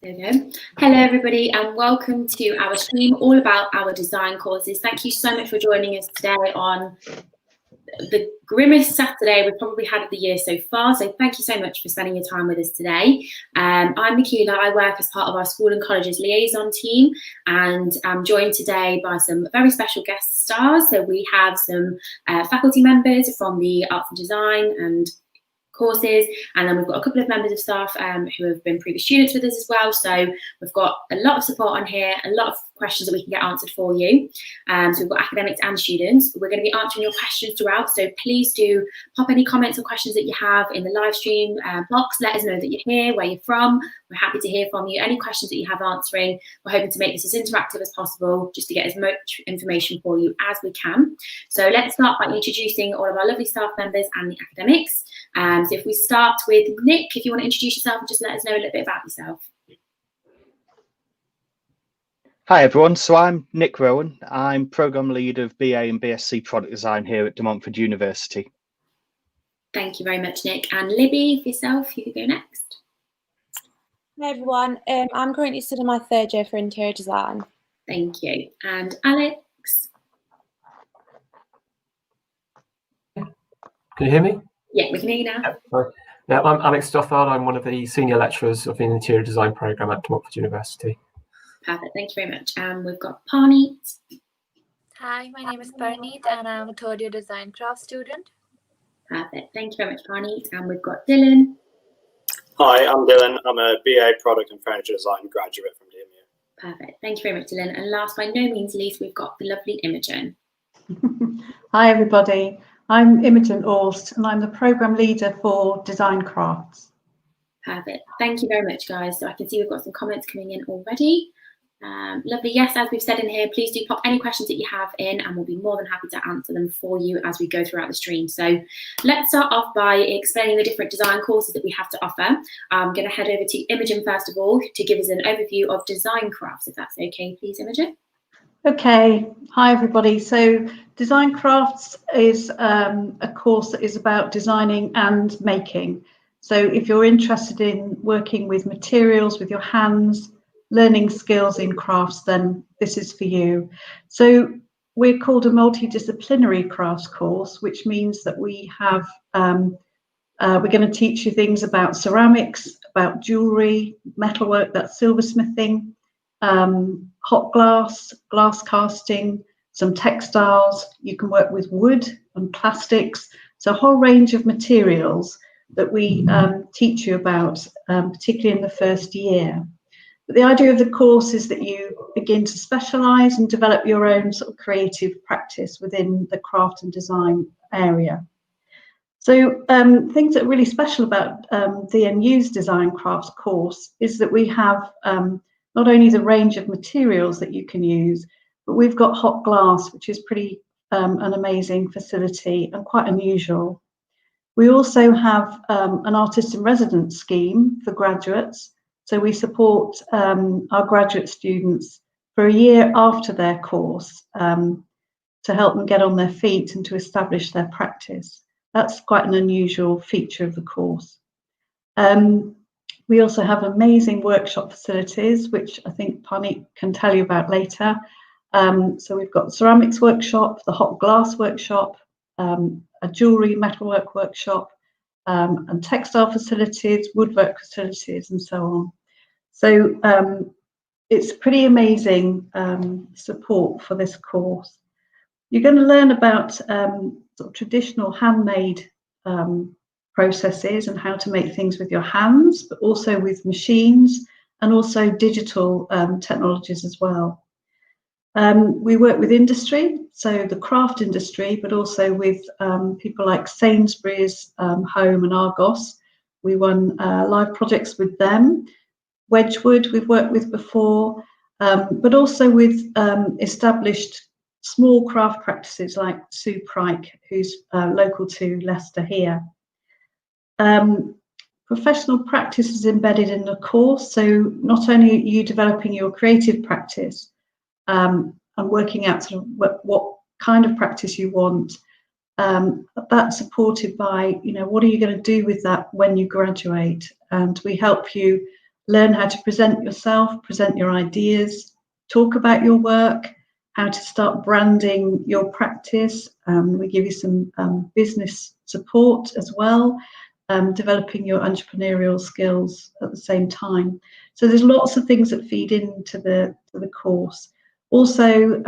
There we go. Hello everybody and welcome to our stream all about our design courses. Thank you so much for joining us today on the grimmest Saturday we've probably had of the year so far. So thank you so much for spending your time with us today. I'm Michaela. I work as part of our School and Colleges liaison team and I'm joined today by some very special guest stars. So we have some faculty members from the Arts and Design and courses, and then we've got a couple of members of staff who have been previous students with us as well. So we've got a lot of support on here, a lot of questions that we can get answered for you. So we've got academics and students. We're going to be answering your questions throughout, so please do pop any comments or questions that you have in the live stream box. Let us know that you're here, where you're from. We're happy to hear from you. Any questions that you have answering, we're hoping to make this as interactive as possible, just to get as much information for you as we can. So let's start by introducing all of our lovely staff members and the academics. So if we start with Nick, if you want to introduce yourself and just let us know a little bit about yourself. Hi everyone, so I'm Nick Rowan. I'm Programme Lead of BA and BSc Product Design here at De Montfort University. Thank you very much, Nick. And Libby, for yourself, you could go next. Hi everyone, I'm currently studying my third year for interior design. Thank you. And Alex? Can you hear me? Yeah, we can hear you now. Yeah, I'm Alex Stoffard. I'm one of the senior lecturers of the interior design programme at De Montfort University. Perfect, thank you very much. And we've got Parneet. Hi, my name is Parneet and I'm a third year design craft student. Perfect, thank you very much, Parneet. And we've got Dylan. Hi, I'm Dylan. I'm a BA Product and Furniture Design graduate from DMU. Perfect, thank you very much, Dylan. And last by no means least, we've got the lovely Imogen. Hi everybody, I'm Imogen Orst and I'm the programme leader for Design Crafts. Perfect, thank you very much guys. So I can see we've got some comments coming in already. Lovely, yes, as we've said in here, please do pop any questions that you have in and we'll be more than happy to answer them for you as we go throughout the stream. So let's start off by explaining the different design courses that we have to offer. I'm going to head over to Imogen first of all to give us an overview of Design Crafts, if that's okay, please, Imogen. Okay, hi everybody. So Design Crafts is a course that is about designing and making. So if you're interested in working with materials, with your hands, learning skills in crafts, then this is for you. So we're called a multidisciplinary crafts course, which means that we have, we're going to teach you things about ceramics, about jewellery, metalwork, that's silversmithing, hot glass, glass casting, some textiles. You can work with wood and plastics. So a whole range of materials that we teach you about, particularly in the first year. But the idea of the course is that you begin to specialise and develop your own sort of creative practice within the craft and design area. So things that are really special about DMU's Design Crafts course is that we have not only the range of materials that you can use, but we've got hot glass, which is pretty an amazing facility and quite unusual. We also have an artist in residence scheme for graduates. So we support our graduate students for a year after their course to help them get on their feet and to establish their practice. That's quite an unusual feature of the course. We also have amazing workshop facilities, which I think Parneet can tell you about later. So we've got the ceramics workshop, the hot glass workshop, a jewellery metalwork workshop, and textile facilities, woodwork facilities, and so on. So it's pretty amazing support for this course. You're going to learn about sort of traditional handmade processes and how to make things with your hands, but also with machines and also digital technologies as well. We work with industry, so the craft industry, but also with people like Sainsbury's, Home and Argos. We won live projects with them. Wedgwood we've worked with before, but also with established small craft practices like Sue Pryke, who's local to Leicester here. Professional practice is embedded in the course, so not only are you developing your creative practice and working out sort of what kind of practice you want, but that's supported by, you know, what are you going to do with that when you graduate? And we help you learn how to present yourself, present your ideas, talk about your work, how to start branding your practice. We give you some business support as well, developing your entrepreneurial skills at the same time. So there's lots of things that feed into the course. Also,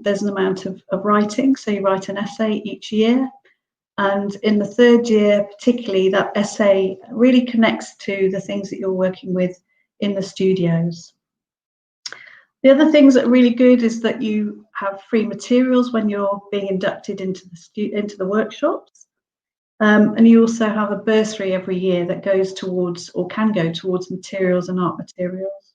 there's an amount of writing, so you write an essay each year. And in the third year, particularly, that essay really connects to the things that you're working with in the studios. The other things that are really good is that you have free materials when you're being inducted into the workshops. And you also have a bursary every year that goes towards, or can go towards, materials and art materials.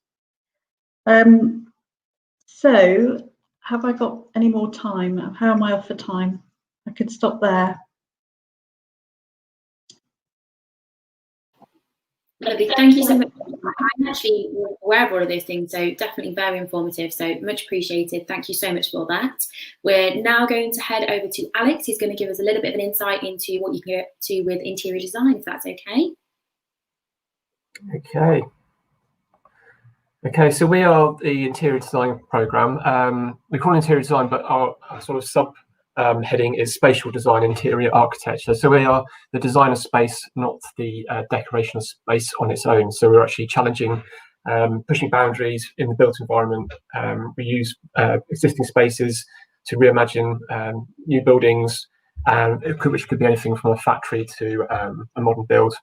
So have I got any more time? How am I off for time? I could stop there. Lovely. Thank you so much. I'm actually aware of all of those things, so definitely very informative, so much appreciated. Thank you so much for that. We're now going to head over to Alex, who's going to give us a little bit of an insight into what you can get to with interior design, if that's okay. Okay, so we are the interior design programme. We call it interior design, but our sort of sub heading is spatial design, interior architecture. So we are the design of space, not the decoration of space on its own. So we're actually challenging, pushing boundaries in the built environment. We use existing spaces to reimagine new buildings, which could be anything from a factory to a modern build.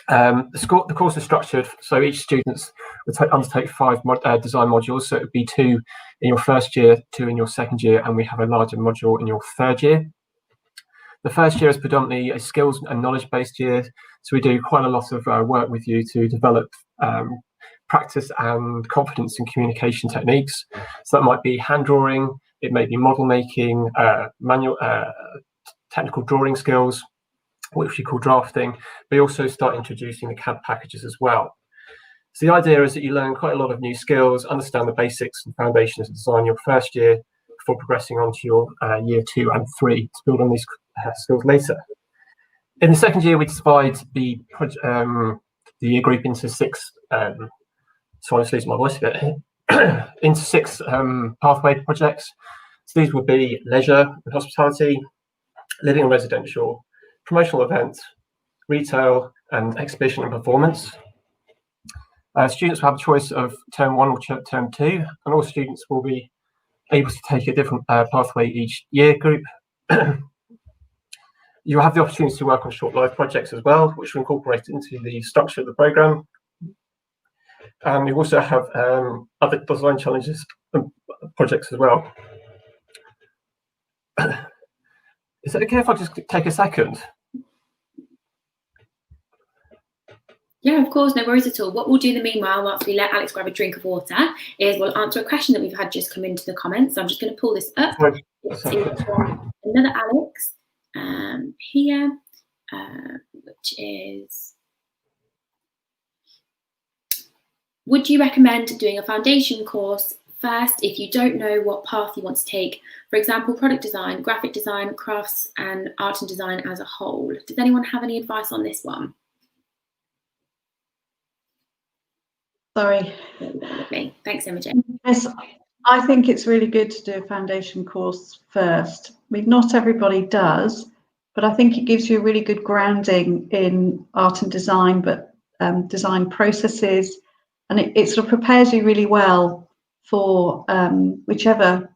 The course is structured, so each student will undertake 5 design modules, so it would be 2 in your first year, 2 in your second year, and we have a larger module in your third year. The first year is predominantly a skills and knowledge-based year, so we do quite a lot of work with you to develop practice and confidence in communication techniques. So that might be hand drawing, it may be model making, manual technical drawing skills, which we call drafting. We also start introducing the CAD packages as well. So the idea is that you learn quite a lot of new skills, understand the basics and foundations of design your first year before progressing on to your year 2 and 3 to build on these skills later. In the second year, we divide the year group into 6, sorry, I'm just losing my voice a bit, into 6 pathway projects. So these would be leisure and hospitality, living and residential, promotional events, retail, and exhibition and performance. Students will have a choice of term 1 or term 2, and all students will be able to take a different pathway each year group. You'll have the opportunity to work on short life projects as well, which are incorporated into the structure of the programme. We also have other design challenges and projects as well. Is it okay if I just take a second? Yeah, of course, no worries at all. What we'll do in the meanwhile, once we let Alex grab a drink of water, is we'll answer a question that we've had just come into the comments. So I'm just going to pull this up. It's from another Alex here, which is, would you recommend doing a foundation course first if you don't know what path you want to take? For example, product design, graphic design, crafts, and art and design as a whole. Does anyone have any advice on this one? Sorry. Thanks, Imogen. Yes, I think it's really good to do a foundation course first. I mean, not everybody does, but I think it gives you a really good grounding in art and design, but design processes, and it sort of prepares you really well for whichever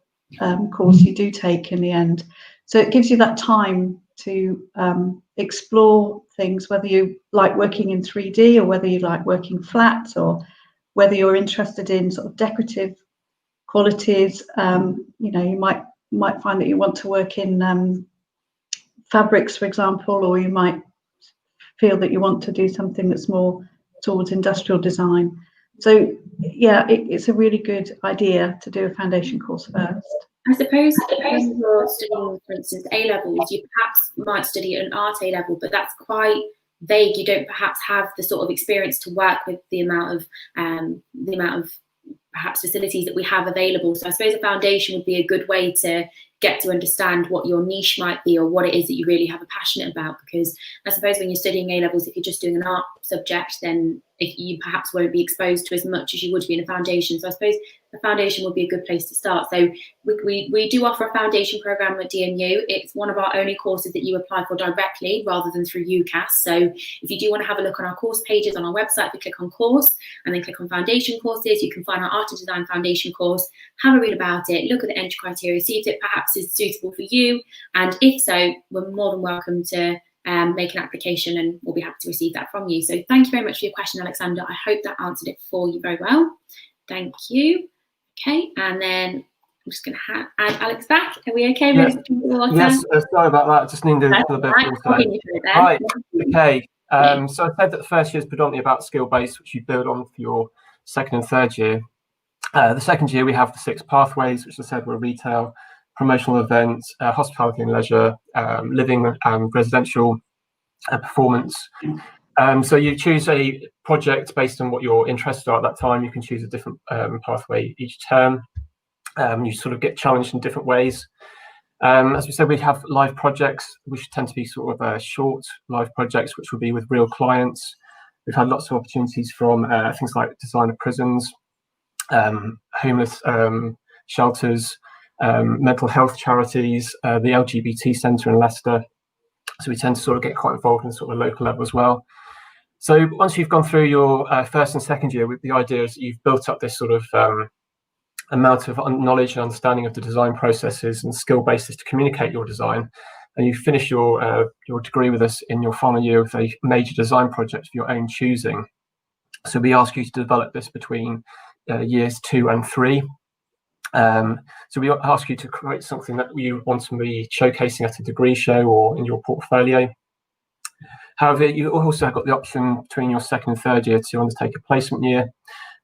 course you do take in the end. So it gives you that time to explore things, whether you like working in 3D or whether you like working flat, or whether you're interested in sort of decorative qualities. You know, you might find that you want to work in fabrics, for example, or you might feel that you want to do something that's more towards industrial design. So yeah, it's a really good idea to do a foundation course first. I suppose when you're studying, for instance, A-levels, you perhaps might study at an art A-level, but that's quite vague. You don't perhaps have the sort of experience to work with the amount of perhaps facilities that we have available. So I suppose a foundation would be a good way to get to understand what your niche might be or what it is that you really have a passionate about. Because I suppose when you're studying A-levels, if you're just doing an art subject, then you perhaps won't be exposed to as much as you would be in a foundation. So I suppose the foundation would be a good place to start. So we do offer a foundation program at DMU. It's one of our only courses that you apply for directly rather than through UCAS. So if you do want to have a look on our course pages on our website, if you click on course and then click on foundation courses, you can find our art and design foundation course, have a read about it, look at the entry criteria, see if it perhaps is suitable for you. And if so, we're more than welcome to make an application, and we'll be happy to receive that from you. So thank you very much for your question, Alexander. I hope that answered it for you very well. Thank you. Okay, and then I'm just going to add Alex back. Are we okay? Yes, yes, sorry about that. Just needed a little bit of insight. Right, okay. So I said that the first year is predominantly about skill-based, which you build on for your second and third year. The second year, we have the 6 pathways, which I said were retail, promotional events, hospitality and leisure, living, residential, performance. So you choose a project based on what your interests are at that time. You can choose a different pathway each term. You sort of get challenged in different ways. As we said, we have live projects, which tend to be sort of short live projects, which will be with real clients. We've had lots of opportunities from things like design of prisons, homeless shelters, mental health charities, the LGBT Centre in Leicester. So we tend to sort of get quite involved in sort of local level as well. So once you've gone through your first and second year, the idea is that you've built up this sort of amount of knowledge and understanding of the design processes and skill bases to communicate your design, and you finish your degree with us in your final year with a major design project of your own choosing. So we ask you to develop this between years 2 and 3. So we ask you to create something that you want to be showcasing at a degree show or in your portfolio. However, you also have got the option between your second and third year to undertake a placement year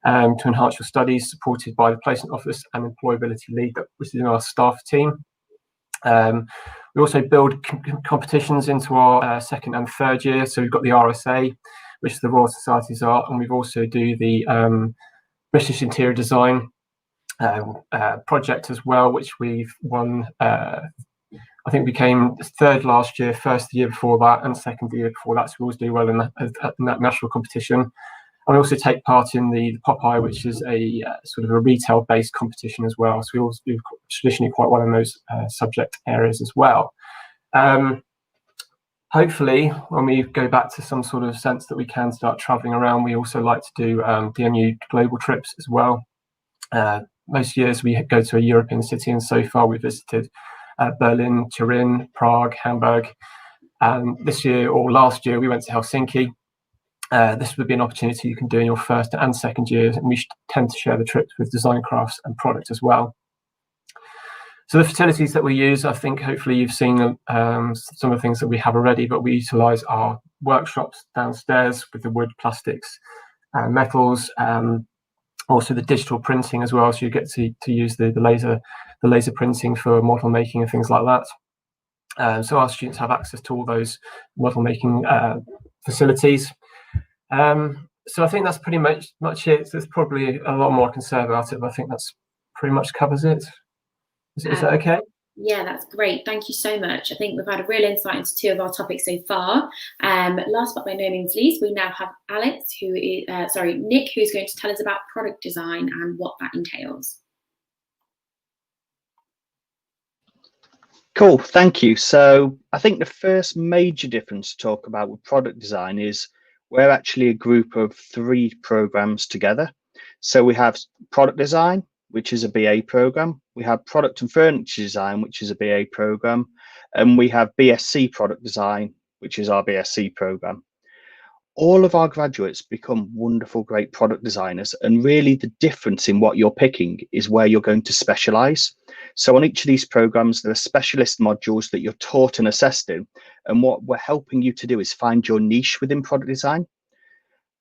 to enhance your studies, supported by the placement office and employability lead, which is in our staff team. We also build competitions into our second and third year. So we've got the RSA, which is the Royal Society's Art, and we've also do the British Interior Design project as well, which we've won. I think we came third last year, first the year before that, and second the year before that. So we always do well in that national competition. And we also take part in the Popeye, which is a sort of a retail-based competition as well. So we also do traditionally quite well in those subject areas as well. Hopefully, when we go back to some sort of sense that we can start traveling around, we also like to do DMU global trips as well. Most years we go to a European city, and so far we've visited Berlin, Turin, Prague, Hamburg. This year or last year we went to Helsinki. This would be an opportunity you can do in your first and second years, and we tend to share the trips with Design Crafts and Product as well. So the facilities that we use, I think hopefully you've seen some of the things that we have already, but we utilise our workshops downstairs with the wood, plastics, metals, also the digital printing as well. So you get to use the laser printing for model making and things like that. So our students have access to all those model making facilities. So I think that's pretty much it. There's probably a lot more I can say about it, but I think that's pretty much covers it. Is that okay? Yeah, that's great. Thank you so much. I think we've had a real insight into 2 of our topics so far. Last but by no means least, we now have Alex, Nick, who's going to tell us about product design and what that entails. Cool, thank you. So I think the first major difference to talk about with product design is we're actually a group of 3 programs together. So we have product design, which is a BA program. We have product and furniture design, which is a BA program. And we have BSc product design, which is our BSc program. All of our graduates become wonderful, great product designers. And really the difference in what you're picking is where you're going to specialize. So on each of these programs, there are specialist modules that you're taught and assessed in. And what we're helping you to do is find your niche within product design.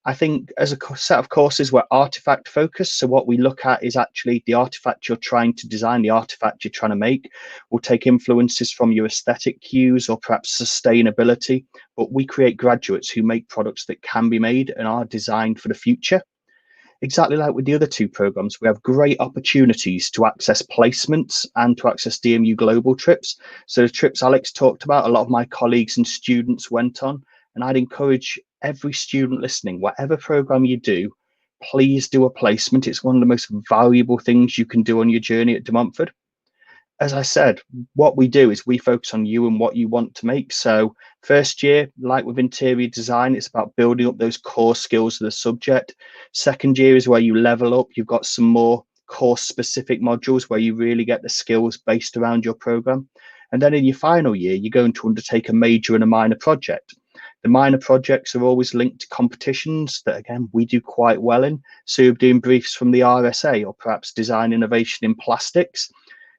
I think as a set of courses, we're artifact focused. So what we look at is actually the artifact you're trying to design, the artifact you're trying to make. We'll take influences from your aesthetic cues or perhaps sustainability, but we create graduates who make products that can be made and are designed for the future. exactly like with the other two programs, we have great opportunities to access placements and to access DMU global trips. So the trips Alex talked about, a lot of my colleagues and students went on, and I'd encourage every student listening, whatever program you do, please do a placement. It's one of the most valuable things you can do on your journey at De Montfort. As I said, what we do is we focus on you and what you want to make. So first year, like with interior design, it's about building up those core skills of the subject. Second year is where you level up. You've got some more course specific modules where you really get the skills based around your program. And then in your final year, you're going to undertake a major and a minor project. The minor projects are always linked to competitions that, again, we do quite well in. So you're doing briefs from the RSA or perhaps design innovation in plastics.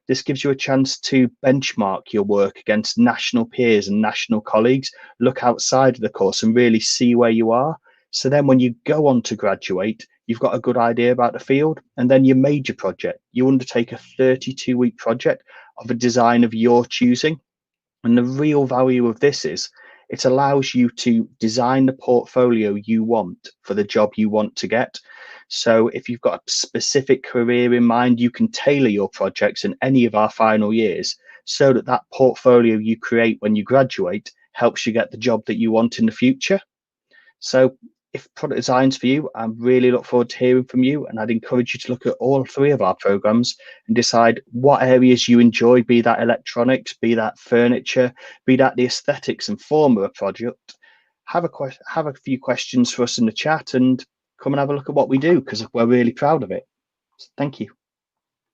This gives you a chance to benchmark your work against national peers and national colleagues, look outside of the course and really see where you are. So then when you go on to graduate, you've got a good idea about the field. And then your major project, you undertake a 32-week project of a design of your choosing. And the real value of this is it allows you to design the portfolio you want for the job you want to get. So if you've got a specific career in mind, you can tailor your projects in any of our final years so that that portfolio you create when you graduate helps you get the job that you want in the future. So if product design's for you, I really look forward to hearing from you, and I'd encourage you to look at all three of our programs and decide what areas you enjoy, be that electronics, be that furniture, be that the aesthetics and form of a project. Have a few questions for us in the chat and come and have a look at what we do, because we're really proud of it. Thank you.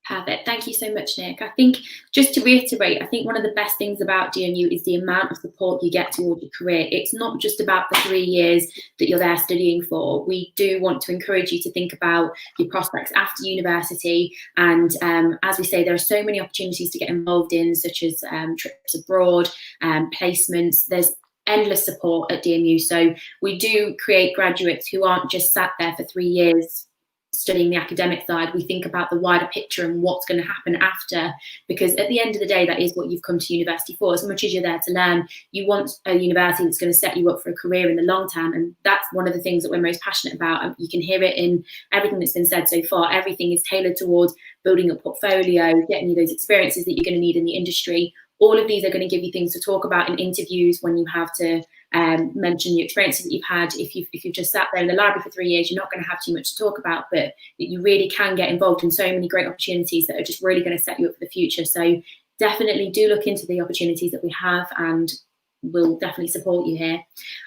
Perfect. Thank you so much, Nick. I think just to reiterate, I think one of the best things about DMU is the amount of support you get towards your career. It's not just about the 3 years that you're there studying for. We do want to encourage you to think about your prospects after university. And as we say, there are so many opportunities to get involved in, such as trips abroad, placements. There's endless support at DMU. So we do create graduates who aren't just sat there for 3 years studying the academic side. We think about the wider picture and what's going to happen after, because at the end of the day, that is what you've come to university for. As much as you're there to learn, you want a university that's going to set you up for a career in the long term. And that's one of the things that we're most passionate about. You can hear it in everything that's been said so far. Everything is tailored towards building a portfolio, getting you those experiences that you're going to need in the industry. All of these are going to give you things to talk about in interviews when you have to mention your experiences that you've had. If you've just sat there in the library for 3 years, you're not going to have too much to talk about, but you really can get involved in so many great opportunities that are just really going to set you up for the future. So definitely do look into the opportunities that we have, and we'll definitely support you here.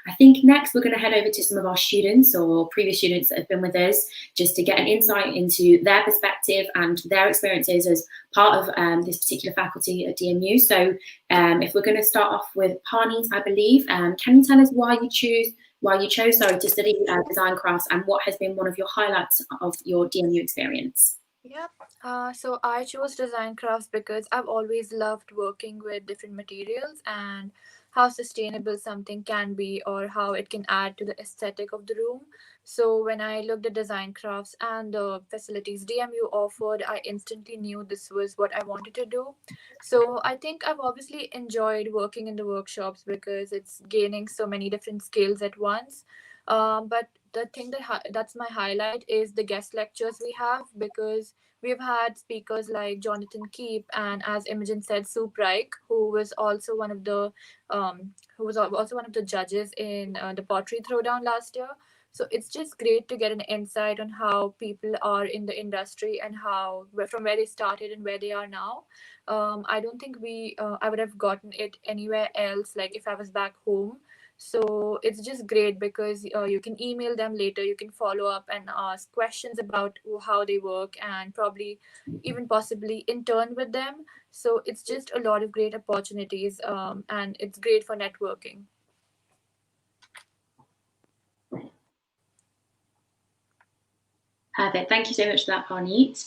I think next we're going to head over to some of our students or previous students that have been with us, just to get an insight into their perspective and their experiences as part of this particular faculty at DMU. So if we're going to start off with Parneet, I believe, can you tell us why you chose to study design crafts, and what has been one of your highlights of your DMU experience? Yeah, so I chose design crafts because I've always loved working with different materials and how sustainable something can be, or how it can add to the aesthetic of the room. So when I looked at design crafts and the facilities DMU offered, I instantly knew this was what I wanted to do. So I think I've obviously enjoyed working in the workshops because it's gaining so many different skills at once. But the thing that's my highlight is the guest lectures we have, because we've had speakers like Jonathan Keep and, as Imogen said, Sue Reich, who was also one of the judges in the pottery throwdown last year. So it's just great to get an insight on how people are in the industry and from where they started and where they are now. I don't think I would have gotten it anywhere else, like if I was back home. So it's just great because you can email them later, you can follow up and ask questions about how they work, and probably even possibly intern with them. So it's just a lot of great opportunities, and it's great for networking. Perfect. Thank you so much for that, Parneet.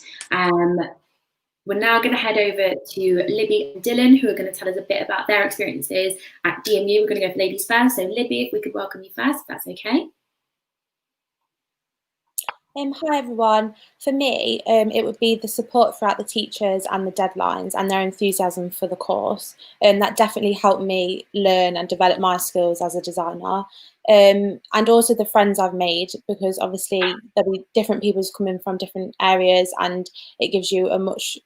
We're now going to head over to Libby and Dylan, who are going to tell us a bit about their experiences at DMU. We're going to go for ladies first. So Libby, if we could welcome you first, if that's okay. Hi everyone. For me, it would be the support throughout the teachers and the deadlines and their enthusiasm for the course. That definitely helped me learn and develop my skills as a designer. And also the friends I've made, because obviously there'll be different people coming from different areas, and it gives you a much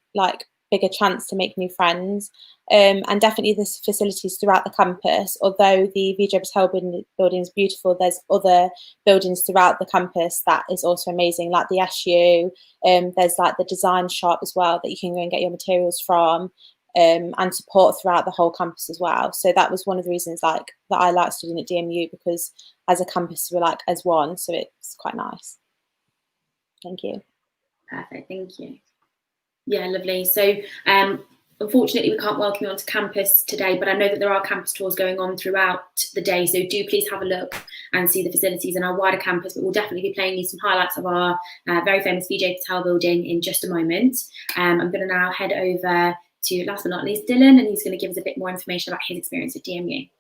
bigger chance to make new friends. And definitely there's facilities throughout the campus. Although the VJ Patel building is beautiful, there's other buildings throughout the campus that is also amazing, like the SU. There's like the design shop as well that you can go and get your materials from, and support throughout the whole campus as well. So that was one of the reasons that I like studying at DMU, because as a campus we're like as one, so it's quite nice. Thank you. Perfect, thank you. Yeah, lovely. So unfortunately, we can't welcome you onto campus today, but I know that there are campus tours going on throughout the day. So do please have a look and see the facilities in our wider campus. But we'll definitely be playing you some highlights of our very famous VJ Patel building in just a moment. I'm going to now head over to, last but not least, Dylan, and he's going to give us a bit more information about his experience at DMU.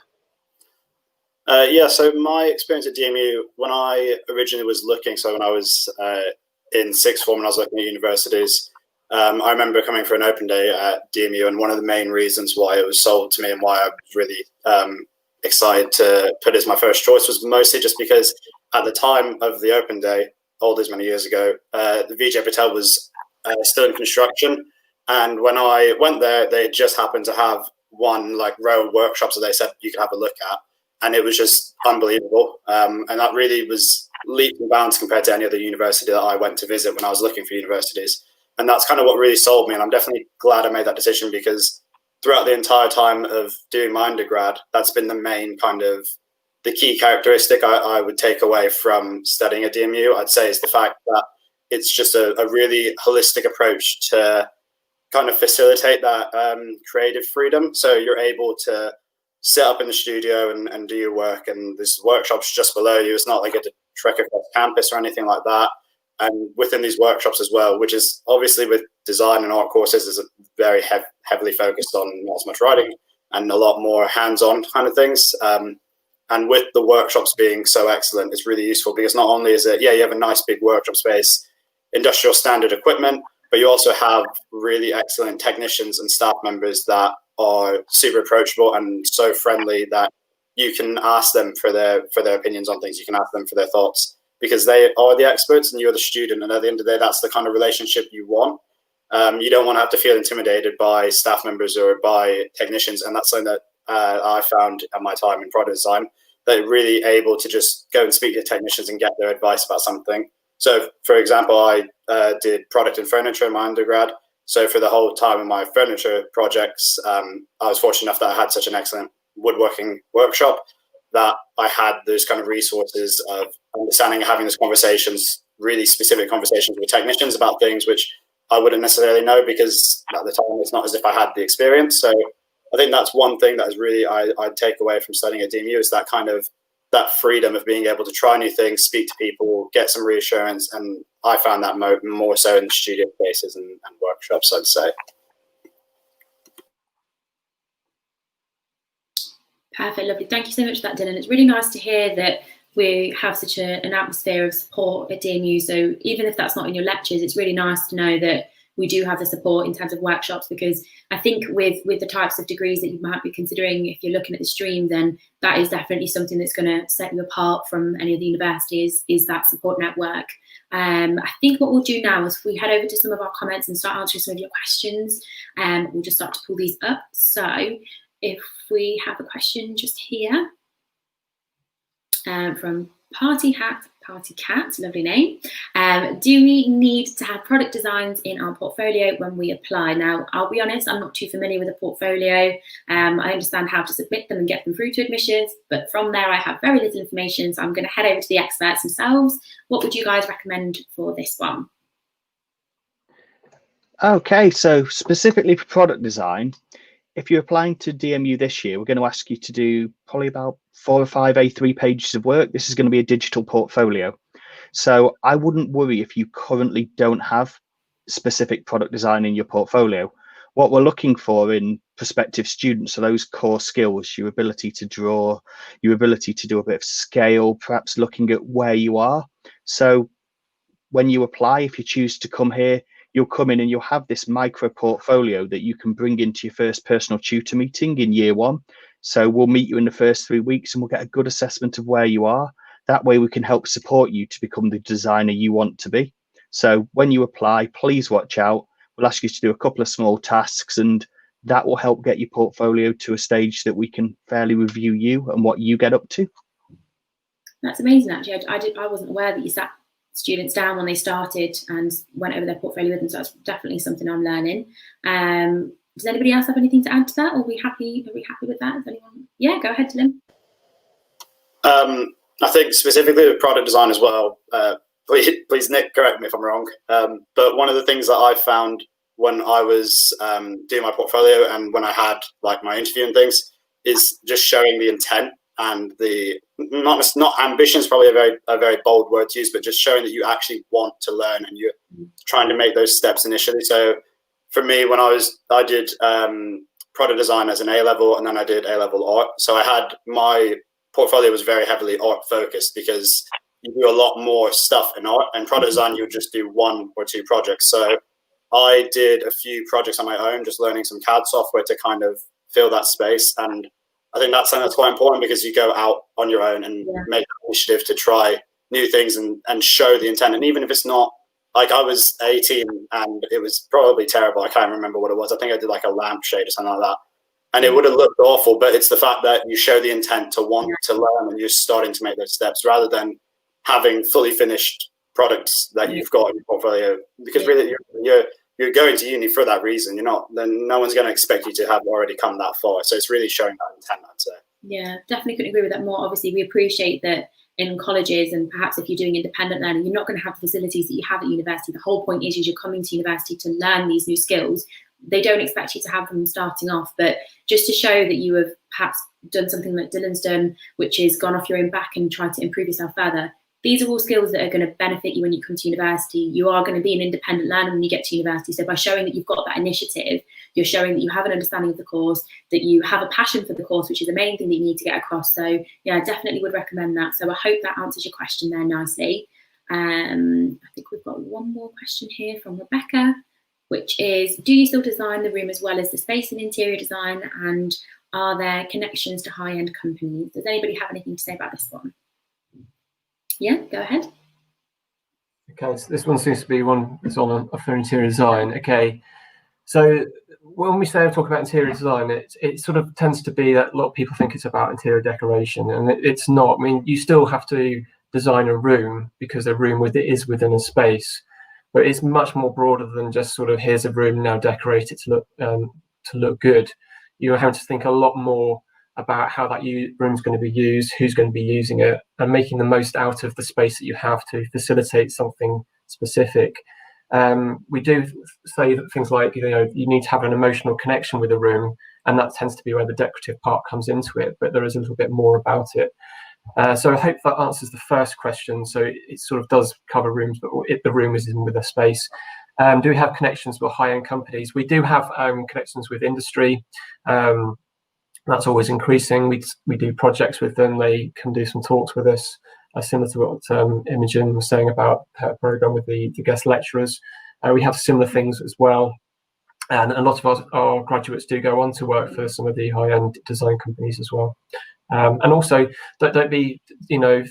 Yeah, so my experience at DMU, when I originally was looking, so when I was in sixth form and I was looking at universities, I remember coming for an open day at DMU, and one of the main reasons why it was sold to me and why I was really excited to put it as my first choice was mostly just because at the time of the open day, all these many years ago, the VJ Patel was still in construction. And when I went there, they just happened to have one row of workshops that they said you could have a look at. And it was just unbelievable. And that really was leaps and bounds compared to any other university that I went to visit when I was looking for universities. And that's kind of what really sold me. And I'm definitely glad I made that decision, because throughout the entire time of doing my undergrad, that's been the main kind of the key characteristic I would take away from studying at DMU. I'd say is the fact that it's just a really holistic approach to kind of facilitate that creative freedom. So you're able to sit up in the studio and do your work, and there's workshops just below you. It's not like a trek across campus or anything like that. And within these workshops as well, which is obviously with design and art courses, is very heavily focused on not as much writing and a lot more hands-on kind of things. And with the workshops being so excellent, it's really useful, because not only is it, you have a nice big workshop space, industrial standard equipment, but you also have really excellent technicians and staff members that are super approachable and so friendly that you can ask them for their opinions on things. You can ask them for their thoughts, because they are the experts and you're the student. And at the end of the day, that's the kind of relationship you want. You don't want to have to feel intimidated by staff members or by technicians. And that's something that I found at my time in product design, that really able to just go and speak to technicians and get their advice about something. So, for example, I did product and furniture in my undergrad. So for the whole time of my furniture projects, I was fortunate enough that I had such an excellent woodworking workshop that I had those kind of resources of understanding and having those conversations, really specific conversations with technicians about things which I wouldn't necessarily know, because at the time it's not as if I had the experience. So I think that's one thing that is really I'd take away from studying at DMU, is that kind of that freedom of being able to try new things, speak to people, get some reassurance. And I found that more so in studio spaces and workshops, I'd say. Perfect, lovely. Thank you so much for that, Dylan. It's really nice to hear that we have such an atmosphere of support at DMU. So even if that's not in your lectures, it's really nice to know that we do have the support in terms of workshops, because I think with the types of degrees that you might be considering, if you're looking at the stream, then that is definitely something that's going to set you apart from any of the universities, is that support network. I think what we'll do now is we head over to some of our comments and start answering some of your questions. We'll just start to pull these up. So if we have a question just here from Party Cat, lovely name. Do we need to have product designs in our portfolio when we apply? Now, I'll be honest, I'm not too familiar with a portfolio. I understand how to submit them and get them through to admissions, but from there I have very little information, so I'm going to head over to the experts themselves. What would you guys recommend for this one? Okay, so specifically for product design, if you're applying to DMU this year, we're going to ask you to do probably about 4 or 5 A3 pages of work. This is going to be a digital portfolio. So I wouldn't worry if you currently don't have specific product design in your portfolio. What we're looking for in prospective students are those core skills, your ability to draw, your ability to do a bit of scale, perhaps looking at where you are. So when you apply, if you choose to come here, you'll come in and you'll have this micro portfolio that you can bring into your first personal tutor meeting in year 1. So we'll meet you in the first 3 weeks and we'll get a good assessment of where you are. That way we can help support you to become the designer you want to be. So when you apply, please watch out. We'll ask you to do a couple of small tasks, and that will help get your portfolio to a stage that we can fairly review you and what you get up to. That's amazing, actually. I wasn't aware that you sat students down when they started and went over their portfolio with them, so that's definitely something I'm learning. Does anybody else have anything to add to that? Or are we happy with that? Is anyone? Yeah, go ahead, Dylan. I think specifically with product design as well, please Nick, correct me if I'm wrong, but one of the things that I found when I was doing my portfolio and when I had like my interview and things is just showing the intent and the not ambition is probably a very bold word to use, but just showing that you actually want to learn and you're trying to make those steps initially. So for me, when I did product design as an A-level, and then I did A-level art. So I had my portfolio was very heavily art focused because you do a lot more stuff in art, and product design, you would just do 1 or 2 projects. So I did a few projects on my own, just learning some CAD software to kind of fill that space. And I think that's something that's quite important because you go out on your own and make an initiative to try new things and show the intent. And even if it's not, like I was 18 and it was probably terrible. I can't remember what it was. I think I did like a lampshade or something like that. And it would have looked awful, but it's the fact that you show the intent to want to learn and you're starting to make those steps rather than having fully finished products that you've got in your portfolio. Because really you're going to uni for that reason. You're not, then no one's going to expect you to have already come that far. So it's really showing that intent, I'd say. Yeah, definitely couldn't agree with that more. Obviously, we appreciate that in colleges and perhaps if you're doing independent learning, you're not going to have the facilities that you have at university. The whole point is you're coming to university to learn these new skills. They don't expect you to have them starting off, but just to show that you have perhaps done something that Dylan's done, which is gone off your own back and tried to improve yourself further. These are all skills that are going to benefit you when you come to university. You are going to be an independent learner when you get to university. So by showing that you've got that initiative, you're showing that you have an understanding of the course, that you have a passion for the course, which is the main thing that you need to get across. So yeah, I definitely would recommend that. So I hope that answers your question there nicely. I think we've got one more question here from Rebecca, which is, do you still design the room as well as the space in interior design? And are there connections to high-end companies? Does anybody have anything to say about this one? Yeah, go ahead. Okay, so this one seems to be one that's on for interior design. Okay, so when we say talk about interior design, it sort of tends to be that a lot of people think it's about interior decoration, and it's not. I mean, you still have to design a room because a room is within a space, but it's much more broader than just sort of here's a room, now decorate it to look good. You're having to think a lot more about how that room's going to be used, who's going to be using it, and making the most out of the space that you have to facilitate something specific. We do say things like, you need to have an emotional connection with a room, and that tends to be where the decorative part comes into it, but there is a little bit more about it. So I hope that answers the first question. So it sort of does cover rooms, but the room is in with a space. Do we have connections with high-end companies? We do have connections with industry. That's always increasing. We do projects with them. They can do some talks with us, similar to what Imogen was saying about her program with the guest lecturers. We have similar things as well. And a lot of our graduates do go on to work for some of the high-end design companies as well. And also, don't be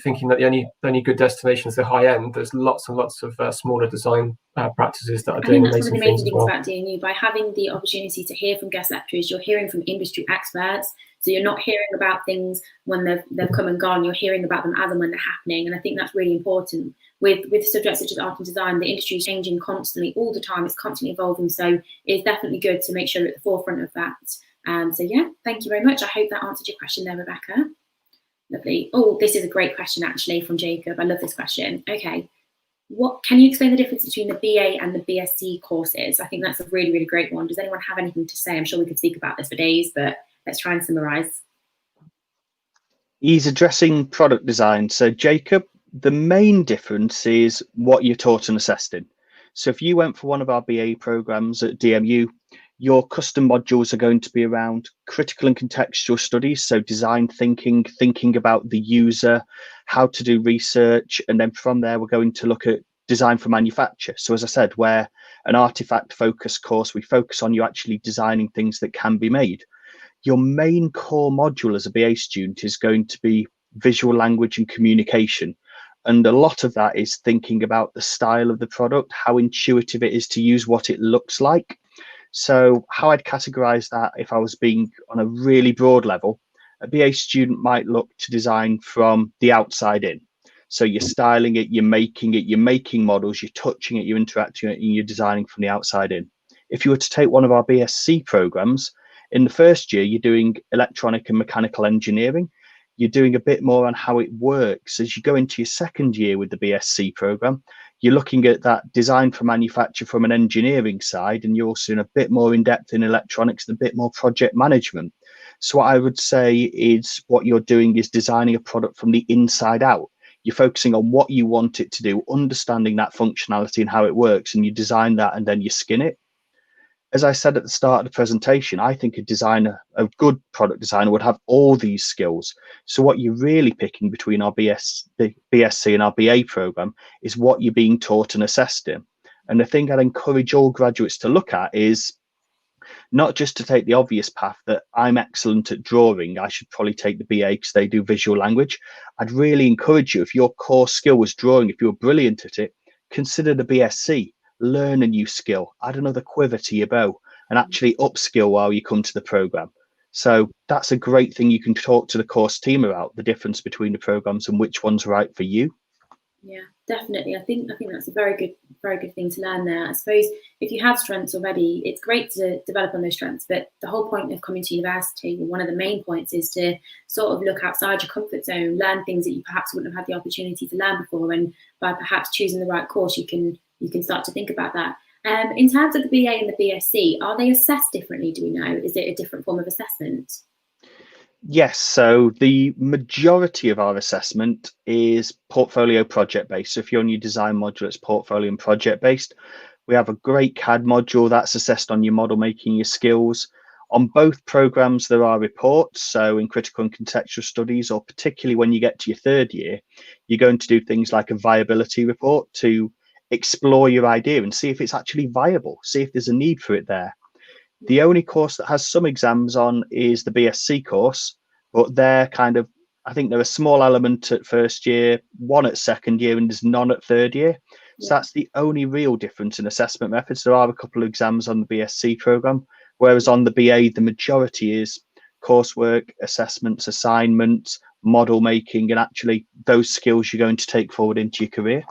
thinking that the only good destination is the high end. There's lots and lots of smaller design practices that are doing amazing things as well. About DNU, by having the opportunity to hear from guest lecturers, you're hearing from industry experts. So you're not hearing about things when they've come and gone. You're hearing about them as and when they're happening, and I think that's really important. With subjects such as art and design, the industry is changing constantly, all the time. It's constantly evolving, so it's definitely good to make sure you're at the forefront of that. So yeah, thank you very much. I hope that answered your question there, Rebecca. Lovely. Oh, this is a great question actually from Jacob. I love this question. Okay, what can you explain the difference between the BA and the BSc courses? I think that's a really, really great one. Does anyone have anything to say? I'm sure we could speak about this for days, but let's try and summarize. He's addressing product design. So Jacob, the main difference is what you're taught and assessed in. So if you went for one of our BA programs at DMU, your custom modules are going to be around critical and contextual studies, so design thinking about the user, how to do research, and then from there we're going to look at design for manufacture. So as I said, where an artifact focused course, we focus on you actually designing things that can be made. Your main core module as a BA student is going to be visual language and communication. And a lot of that is thinking about the style of the product, how intuitive it is to use, what it looks like. So how I'd categorize that, if I was being on a really broad level, a BA student might look to design from the outside in. So you're styling it, you're making models, you're touching it, you're interacting it, and you're designing from the outside in. If you were to take one of our BSc programs, in the first year, you're doing electronic and mechanical engineering. You're doing a bit more on how it works. As you go into your second year with the BSc program, you're looking at that design for manufacture from an engineering side, and you're also in a bit more in depth in electronics and a bit more project management. So what I would say is what you're doing is designing a product from the inside out. You're focusing on what you want it to do, understanding that functionality and how it works, and you design that and then you skin it. As I said at the start of the presentation, I think a good product designer would have all these skills. So what you're really picking between our BSc and our BA program is what you're being taught and assessed in. And the thing I'd encourage all graduates to look at is not just to take the obvious path that I'm excellent at drawing, I should probably take the BA because they do visual language. I'd really encourage you, if your core skill was drawing, if you're brilliant at it, consider the BSc. Learn a new skill, add another quiver to your bow, and actually upskill while you come to the program. So that's a great thing you can talk to the course team about, the difference between the programs and which one's right for you. Yeah, definitely. I think that's a very good thing to learn there. I suppose if you have strengths already, it's great to develop on those strengths. But the whole point of coming to university, one of the main points, is to sort of look outside your comfort zone, learn things that you perhaps wouldn't have had the opportunity to learn before. And by perhaps choosing the right course, you can start to think about that. In terms of the BA and the BSc, are they assessed differently? Do we know? Is it a different form of assessment? Yes, so the majority of our assessment is portfolio project based. So if you're on your design module, it's portfolio and project based. We have a great CAD module that's assessed on your model making, your skills. On both programs, there are reports. So in critical and contextual studies, or particularly when you get to your third year, you're going to do things like a viability report to explore your idea and see if it's actually viable, see if there's a need for it there. The only course that has some exams on is the BSc course, but they're I think they're a small element at first year, one at second year, and there's none at third year. So that's the only real difference in assessment methods. There are a couple of exams on the BSc program, whereas on the BA, the majority is coursework, assessments, assignments, model making, and actually those skills you're going to take forward into your career.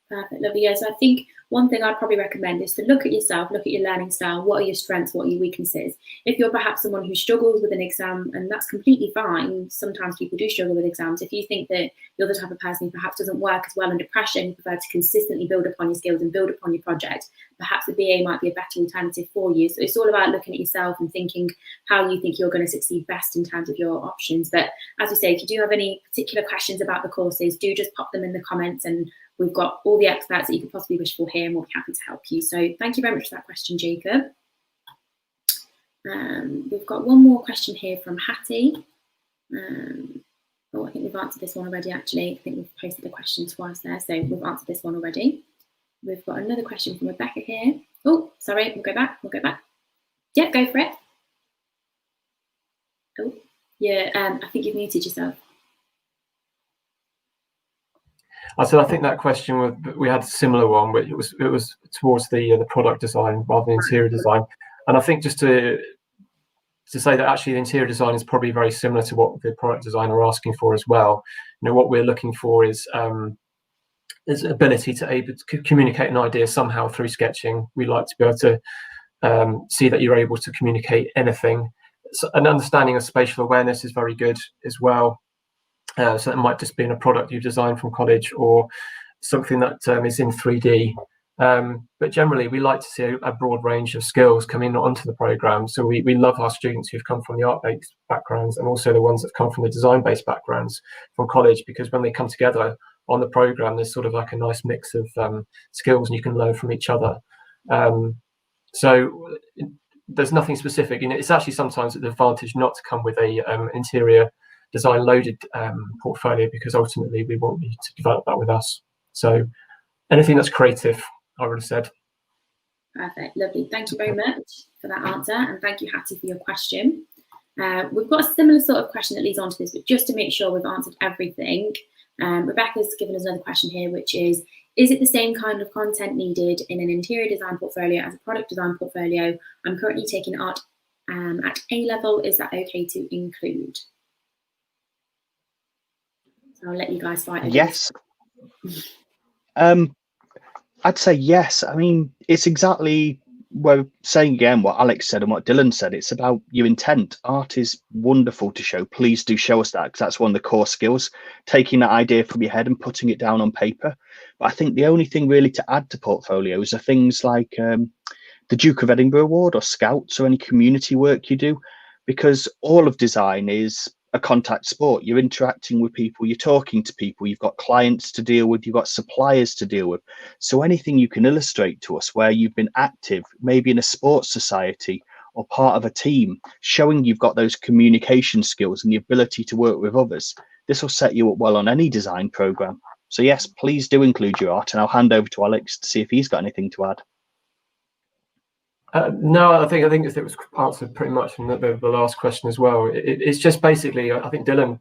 Perfect, lovely. Yeah, so I think one thing I'd probably recommend is to look at yourself, look at your learning style. What are your strengths? What are your weaknesses? If you're perhaps someone who struggles with an exam, and that's completely fine. Sometimes people do struggle with exams. If you think that you're the type of person who perhaps doesn't work as well under pressure and you prefer to consistently build upon your skills and build upon your project, perhaps the BA might be a better alternative for you. So it's all about looking at yourself and thinking how you think you're going to succeed best in terms of your options. But as we say, if you do have any particular questions about the courses, do just pop them in the comments, and we've got all the experts that you could possibly wish for here, and we'll be happy to help you. So thank you very much for that question, Jacob. We've got one more question here from Hattie. I think we've answered this one already, actually. I think we've posted the question twice there, so we've answered this one already. We've got another question from Rebecca here. Oh, sorry, we'll go back. Yeah, go for it. Oh, yeah, I think you've muted yourself. So I think that question, we had a similar one, but it was towards the product design rather than interior design. And I think just to say that actually the interior design is probably very similar to what the product designer are asking for as well. You know, what we're looking for is ability to able to communicate an idea somehow through sketching. We like to be able to see that you're able to communicate anything. So an understanding of spatial awareness is very good as well. So that might just be in a product you've designed from college or something that is in 3D. But generally, we like to see a broad range of skills coming onto the program. So we love our students who've come from the art-based backgrounds and also the ones that come from the design-based backgrounds from college, because when they come together on the program, there's sort of like a nice mix of skills and you can learn from each other. So there's nothing specific. You know, it's actually sometimes an advantage not to come with a interior design loaded portfolio, because ultimately we want you to develop that with us. So anything that's creative, I would have said. Perfect, lovely. Thank you very much for that answer, and thank you, Hattie, for your question. We've got a similar sort of question that leads on to this, but just to make sure we've answered everything, Rebecca's given us another question here, which is it the same kind of content needed in an interior design portfolio as a product design portfolio? I'm currently taking art at A level. Is that okay to include? So I'll let you guys fight. Yes. I'd say yes. I mean, it's exactly, we're saying again what Alex said and what Dylan said. It's about your intent. Art is wonderful to show. Please do show us that, because that's one of the core skills, taking that idea from your head and putting it down on paper. But I think the only thing really to add to portfolios are things like the Duke of Edinburgh Award or Scouts or any community work you do, because all of design is a contact sport. You're interacting with people, you're talking to people, you've got clients to deal with, you've got suppliers to deal with. So anything you can illustrate to us where you've been active, maybe in a sports society or part of a team, showing you've got those communication skills and the ability to work with others, this will set you up well on any design program. So yes, please do include your art, and I'll hand over to Alex to see if he's got anything to add. No, I think it was answered pretty much in the last question as well. It's just basically, I think Dylan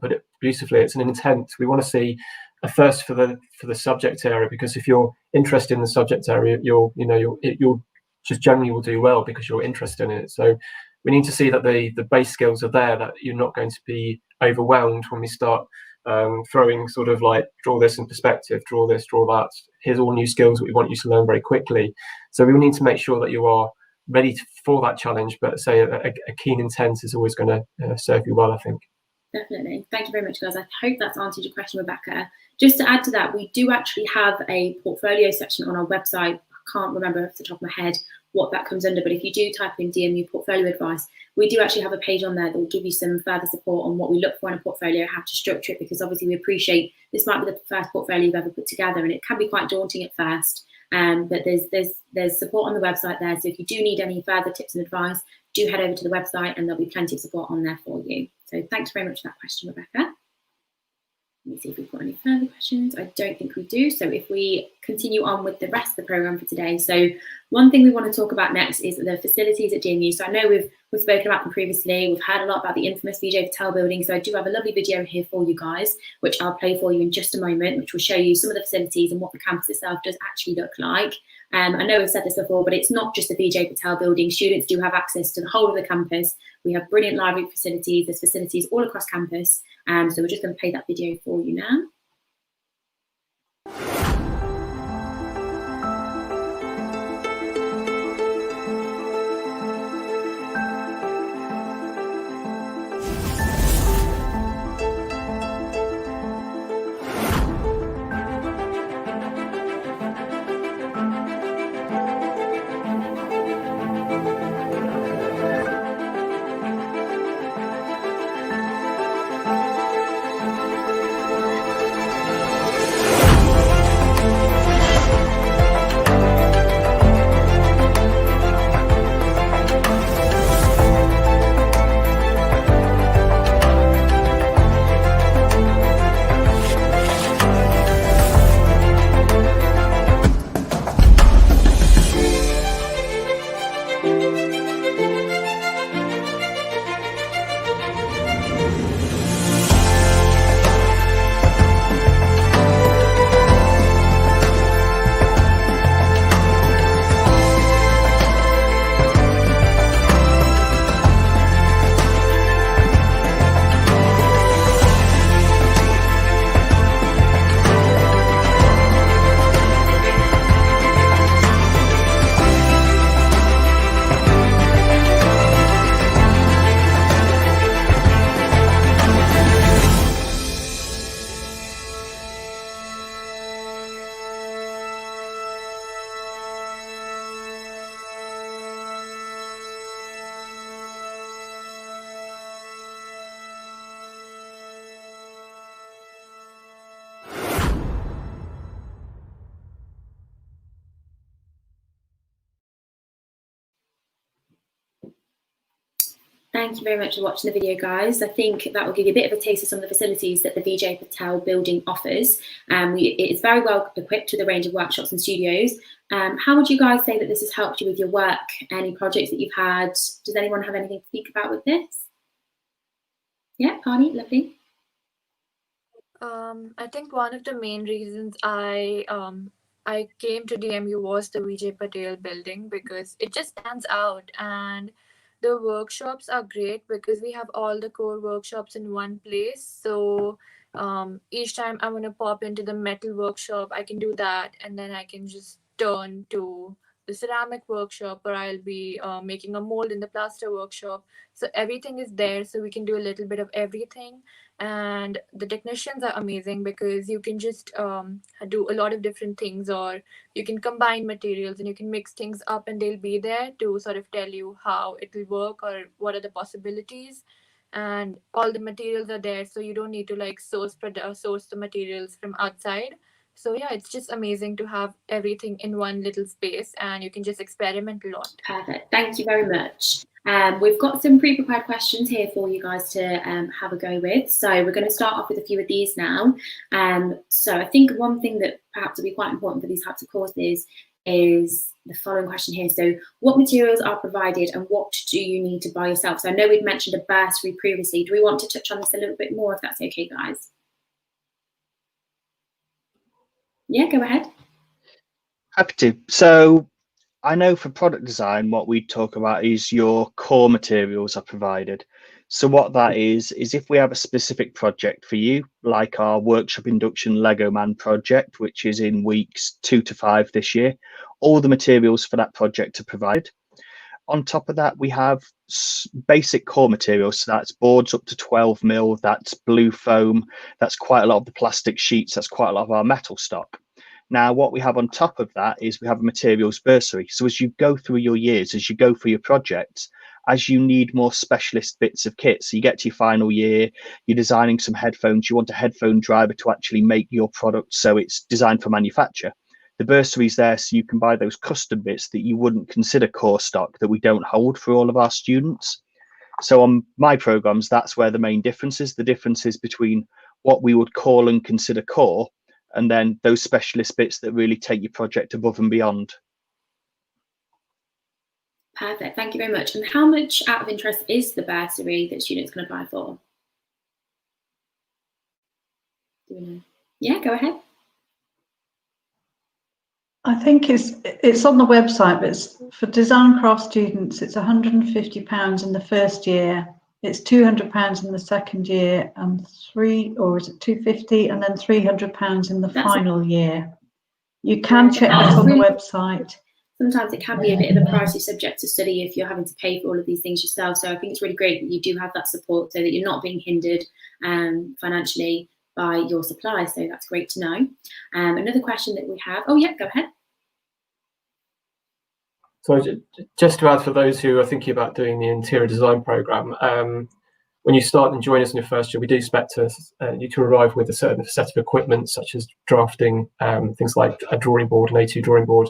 put it beautifully. It's an intent. We want to see a thirst for the subject area, because if you're interested in the subject area, you'll just generally will do well because you're interested in it. So we need to see that the base skills are there, that you're not going to be overwhelmed when we start throwing sort of like, draw this in perspective, draw this, draw that. Here's all new skills that we want you to learn very quickly. So we need to make sure that you are ready for that challenge, but say a keen intent is always going to serve you well, I think. Definitely. Thank you very much, guys. I hope that's answered your question, Rebecca. Just to add to that, we do actually have a portfolio section on our website. I can't remember off the top of my head what that comes under, but if you do type in DMU portfolio advice, we do actually have a page on there that will give you some further support on what we look for in a portfolio, how to structure it, because obviously we appreciate this might be the first portfolio you've ever put together, and it can be quite daunting at first. But there's support on the website there. So if you do need any further tips and advice, do head over to the website and there'll be plenty of support on there for you. So thanks very much for that question, Rebecca. Let me see if we've got any further questions. I don't think we do. So if we continue on with the rest of the programme for today. So one thing we want to talk about next is the facilities at DMU. So I know we've spoken about them previously. We've heard a lot about the infamous VJ Patel building. So I do have a lovely video here for you guys, which I'll play for you in just a moment, which will show you some of the facilities and what the campus itself does actually look like. I know we've said this before, but it's not just the VJ Patel building. Students do have access to the whole of the campus. We have brilliant library facilities. There's facilities all across campus. So we're just going to play that video for you now. Thank you very much for watching the video, guys. I think that will give you a bit of a taste of some of the facilities that the Vijay Patel building offers. It is very well equipped with a range of workshops and studios. How would you guys say that this has helped you with your work? Any projects that you've had? Does anyone have anything to speak about with this? Yeah, Pani, lovely. I think one of the main reasons I came to DMU was the Vijay Patel building, because it just stands out, and the workshops are great because we have all the core workshops in one place. So each time I want to pop into the metal workshop, I can do that, and then I can just turn to the ceramic workshop, or I'll be making a mold in the plaster workshop. So everything is there, so we can do a little bit of everything. And the technicians are amazing because you can just do a lot of different things, or you can combine materials and you can mix things up, and they'll be there to sort of tell you how it will work or what are the possibilities. And all the materials are there, so you don't need to like source the materials from outside. So yeah, it's just amazing to have everything in one little space, and you can just experiment a lot. Perfect. Thank you very much. We've got some pre-prepared questions here for you guys to have a go with. So we're going to start off with a few of these now. So I think one thing that perhaps will be quite important for these types of courses is the following question here. So what materials are provided and what do you need to buy yourself? So I know we've mentioned a bursary previously. Do we want to touch on this a little bit more, if that's okay, guys? Yeah, go ahead. Happy to. So I know for product design, what we talk about is your core materials are provided. So what that is if we have a specific project for you, like our workshop induction Lego Man project, which is in weeks 2 to 5 this year, all the materials for that project are provided. On top of that, we have basic core materials. So that's boards up to 12 mil, that's blue foam, that's quite a lot of the plastic sheets, that's quite a lot of our metal stock. Now, what we have on top of that is we have a materials bursary. So as you go through your years, as you go through your projects, as you need more specialist bits of kit, so you get to your final year, you're designing some headphones, you want a headphone driver to actually make your product so it's designed for manufacture. The bursary's there so you can buy those custom bits that you wouldn't consider core stock that we don't hold for all of our students. So on my programs, that's where the main difference is. The difference is between what we would call and consider core, and then those specialist bits that really take your project above and beyond. Perfect, thank you very much. And how much, out of interest, is the bursary that students can apply for? Do you know? Yeah, go ahead. I think it's on the website, but it's for design craft students, it's £150 in the first year. It's £200 in the second year, and £250 and then £300 in the final year. You can check that on the website. Sometimes it can be a bit of a pricey subject to study if you're having to pay for all of these things yourself. So I think it's really great that you do have that support so that you're not being hindered financially by your supply. So that's great to know. Another question that we have. Oh, yeah, go ahead. So just to add, for those who are thinking about doing the interior design program, when you start and join us in your first year, we do expect you to arrive with a certain set of equipment, such as drafting, things like a drawing board, an A2 drawing board,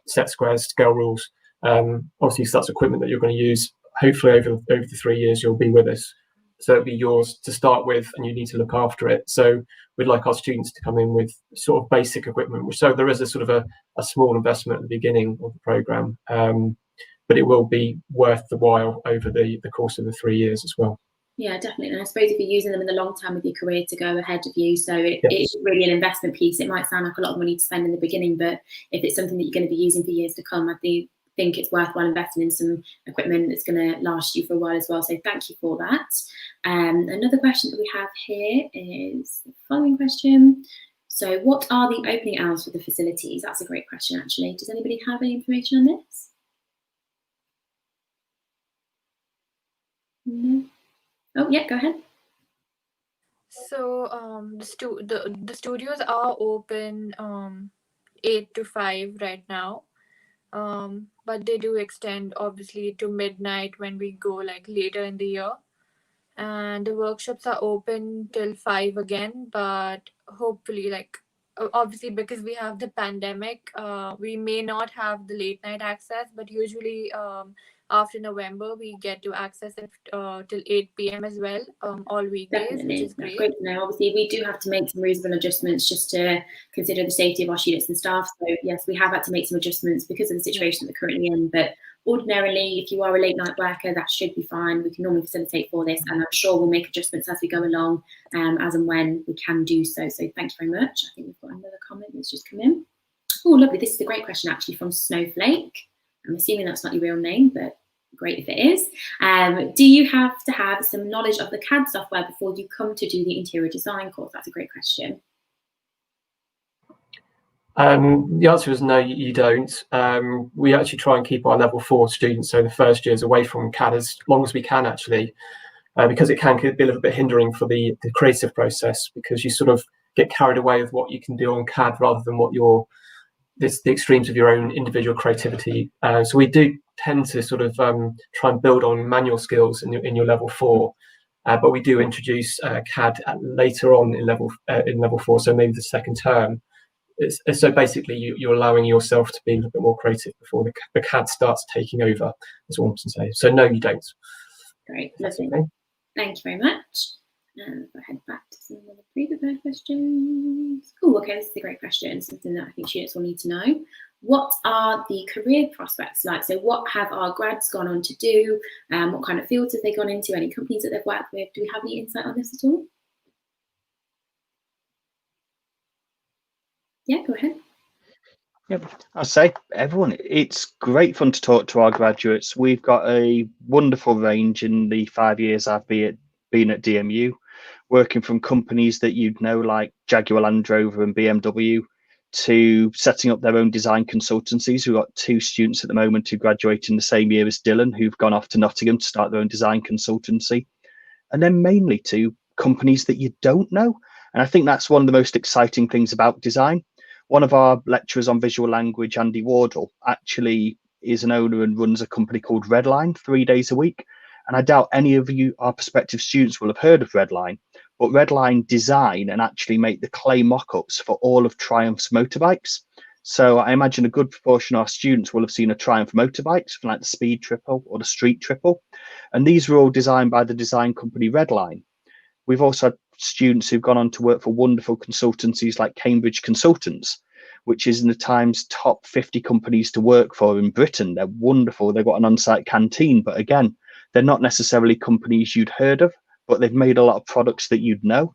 set squares, scale rules. Obviously, so that's equipment that you're going to use. Hopefully, over the 3 years, you'll be with us. So it'll be yours to start with, and you need to look after it. So we'd like our students to come in with sort of basic equipment. So there is a sort of a small investment at the beginning of the program, but it will be worth the while over the course of the 3 years as well. Yeah, definitely. And I suppose if you're using them in the long term with your career to go ahead of you, so it's really an investment piece. It might sound like a lot of money to spend in the beginning, but if it's something that you're going to be using for years to come, I think it's worthwhile investing in some equipment that's going to last you for a while as well. So thank you for that. Another question that we have here is the following question. So what are the opening hours for the facilities? That's a great question, actually. Does anybody have any information on this? No. Oh, yeah, go ahead. So the studios are open 8 to 5 right now. But they do extend obviously to midnight when we go like later in the year, and the workshops are open till 5 again, but hopefully, like, obviously because we have the pandemic, we may not have the late night access, but usually after November, we get to access it till 8 p.m. as well, all weekdays, Definitely. which is That's great. great to know. Obviously, we do have to make some reasonable adjustments just to consider the safety of our students and staff. So yes, we have had to make some adjustments because of the situation that we're currently in. But ordinarily, if you are a late night worker, that should be fine. We can normally facilitate for this, and I'm sure we'll make adjustments as we go along, as and when we can do so. So thank you very much. I think we've got another comment that's just come in. Oh, lovely. This is a great question actually from Snowflake. I'm assuming that's not your real name, but great if it is. Do you have to have some knowledge of the CAD software before you come to do the interior design course? That's a great question. The answer is no, you don't. We actually try and keep our level 4 students, so the first years, away from CAD as long as we can, actually, because it can be a little bit hindering for the creative process, because you sort of get carried away with what you can do on CAD rather than what the extremes of your own individual creativity. So we do tend to sort of try and build on manual skills in your level 4, but we do introduce CAD later on in level 4, so maybe the second term. So basically, you're allowing yourself to be a little bit more creative before the CAD starts taking over, as one can say. So no, you don't. Great, lovely. Okay. Thank you very much. And I'll head back to some of the pre-prepared questions. Oh, okay, this is a great question, something that I think students will need to know. What are the career prospects like? So what have our grads gone on to do? What kind of fields have they gone into? Any companies that they've worked with? Do we have any insight on this at all? Yeah, go ahead. Yep, I'll say everyone, it's great fun to talk to our graduates. We've got a wonderful range in the 5 years I've been at DMU, working from companies that you'd know like Jaguar Land Rover and BMW to setting up their own design consultancies. We've got 2 students at the moment who graduate in the same year as Dylan, who've gone off to Nottingham to start their own design consultancy. And then mainly to companies that you don't know. And I think that's one of the most exciting things about design. One of our lecturers on visual language, Andy Wardle, actually is an owner and runs a company called Redline 3 days a week. And I doubt any of you, our prospective students, will have heard of Redline, but Redline design and actually make the clay mock-ups for all of Triumph's motorbikes. So I imagine a good proportion of our students will have seen a Triumph motorbike, something like the Speed Triple or the Street Triple. And these were all designed by the design company Redline. We've also had students who've gone on to work for wonderful consultancies like Cambridge Consultants, which is in the Times top 50 companies to work for in Britain. They're wonderful. They've got an on-site canteen, but again, they're not necessarily companies you'd heard of, but they've made a lot of products that you'd know.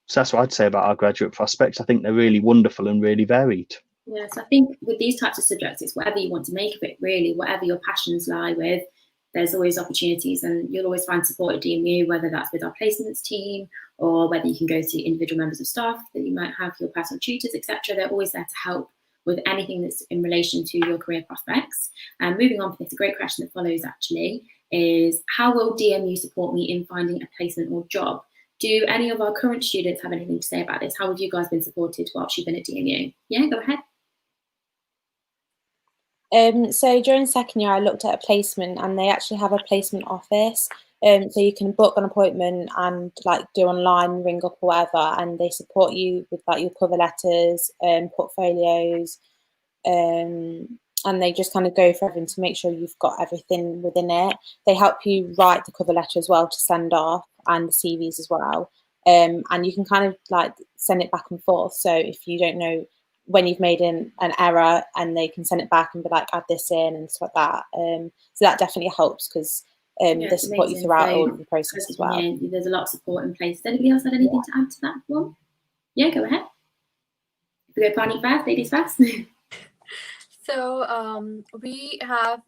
So that's what I'd say about our graduate prospects. I think they're really wonderful and really varied. Yes, I think with these types of subjects, it's whatever you want to make of it, really, whatever your passions lie with. There's always opportunities, and you'll always find support at DMU, whether that's with our placements team or whether you can go to individual members of staff that you might have, your personal tutors, etc. They're always there to help with anything that's in relation to your career prospects. And moving on from this, a great question that follows actually is, how will DMU support me in finding a placement or job? Do any of our current students have anything to say about this? How have you guys been supported whilst you've been at DMU? Yeah, go ahead. So during second year, I looked at a placement, and they actually have a placement office. So you can book an appointment and like do online, ring up or whatever, and they support you with like your cover letters, portfolios, and they just kind of go for everything to make sure you've got everything within it. They help you write the cover letter as well to send off, and the CVs as well. And you can kind of like send it back and forth. So if you don't know when you've made an error, and they can send it back and be like, add this in and stuff like that. So that definitely helps, because they support you throughout all of the process as well. There's a lot of support in place. Does anybody else have anything to add to that one? Yeah, go ahead. If we go Pani first, ladies first. So we have,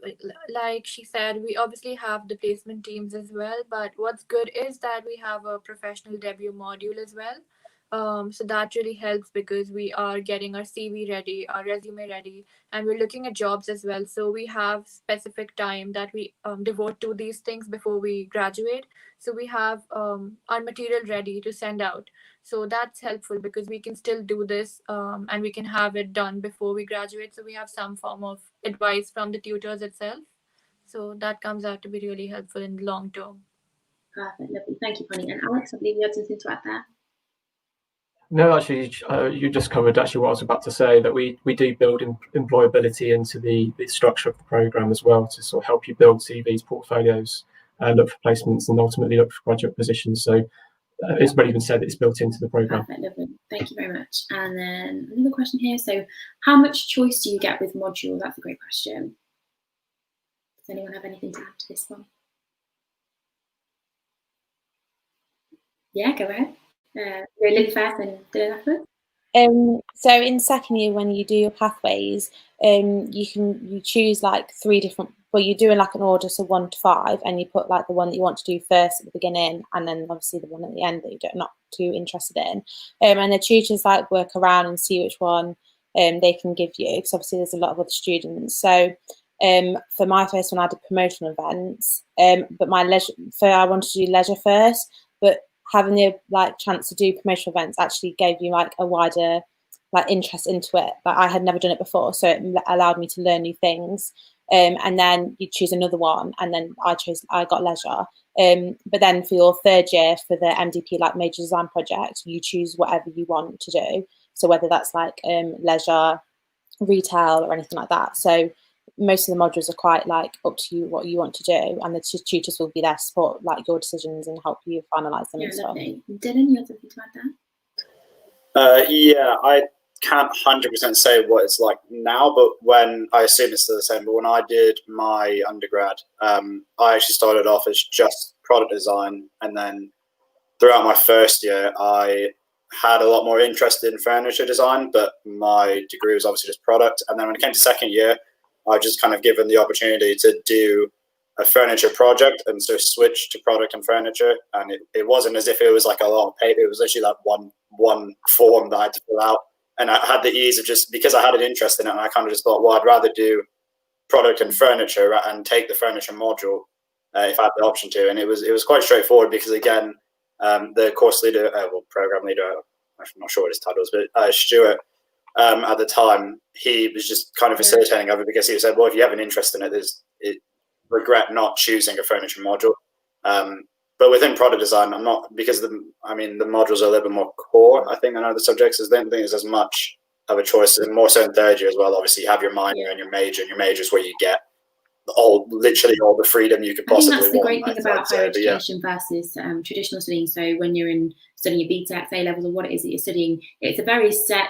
like she said, we obviously have the placement teams as well, but what's good is that we have a professional debut module as well. So that really helps, because we are getting our CV ready, our resume ready, and we're looking at jobs as well. So we have specific time that we devote to these things before we graduate. So we have our material ready to send out. So that's helpful, because we can still do this and we can have it done before we graduate. So we have some form of advice from the tutors itself. So that comes out to be really helpful in the long term. Perfect, lovely. Thank you, Pani. And Alex, I believe you had something to add there. No, actually, you just covered actually what I was about to say, that we do build employability into the structure of the program as well, to sort of help you build CVs, portfolios, look for placements, and ultimately look for graduate positions. So it's already been said, it's built into the program. Perfect, lovely. Thank you very much. And then another question here. So how much choice do you get with modules? That's a great question. Does anyone have anything to add to this one? Yeah, go ahead. Lily first and Dylan afterwards. So in second year, when you do your pathways, you choose like 3 different. Well, you're doing like an order, so 1 to 5, and you put like the one that you want to do first at the beginning, and then obviously the one at the end that you're not too interested in. And the tutors like work around and see which one they can give you, because obviously there's a lot of other students. So for my first one, I did promotional events, but I wanted to do leisure first, but having the like chance to do promotional events actually gave you like a wider like interest into it. Like I had never done it before, so it allowed me to learn new things. And then you choose another one, and then I got leisure. But then for your third year, for the MDP like major design project, you choose whatever you want to do. So whether that's like leisure, retail, or anything like that. So most of the modules are quite like up to you what you want to do, and the tutors will be there to support like your decisions and help you finalise them. Yeah, and stuff. lovely. Dylan, you have something to add there? Yeah, I can't 100% say what it's like now, but when I assume it's still the same. But when I did my undergrad, I actually started off as just product design, and then throughout my first year, I had a lot more interest in furniture design, but my degree was obviously just product. And then when it came to second year, I was just kind of given the opportunity to do a furniture project, and so switch to product and furniture. And it wasn't as if it was like a lot of paper. It was literally like one form that I had to fill out. And I had the ease of just, because I had an interest in it, and I kind of just thought, well, I'd rather do product and furniture and take the furniture module if I had the option to. And it was quite straightforward, because again, the course leader, program leader, I'm not sure what his title is, but Stuart, at the time, he was just kind of facilitating of it, because he said, well, if you have an interest in it, regret not choosing a furniture module. But within product design, I'm not, because the modules are a little bit more core, I think, than other subjects. I don't think there's as much of a choice, and more so in third year as well. Obviously, you have your minor and your major, and your major is where you get literally all the freedom you could possibly want. I think that's the great thing about higher education versus traditional studying. So when you're studying your BTEC, A levels, or what it is that you're studying, it's a very set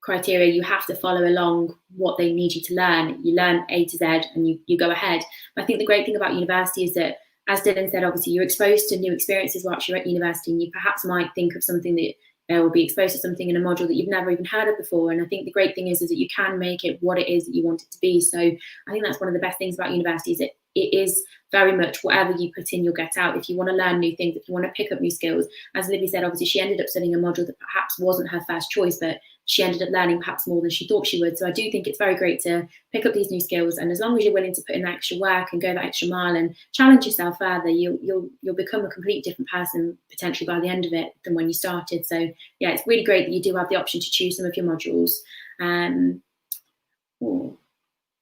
criteria. You have to follow along what they need you to learn. You learn A to Z, and you go ahead. But I think the great thing about university is that, as Dylan said, obviously you're exposed to new experiences whilst you're at university, and you perhaps might think of something that will be exposed to something in a module that you've never even heard of before. And I think the great thing is that you can make it what it is that you want it to be. So I think that's one of the best things about university, is that it is very much whatever you put in, you'll get out. If you want to learn new things, if you want to pick up new skills, as Libby said, obviously she ended up studying a module that perhaps wasn't her first choice, but she ended up learning perhaps more than she thought she would. So I do think it's very great to pick up these new skills, and as long as you're willing to put in that extra work and go that extra mile and challenge yourself further, you'll become a completely different person potentially by the end of it than when you started. So yeah, it's really great that you do have the option to choose some of your modules.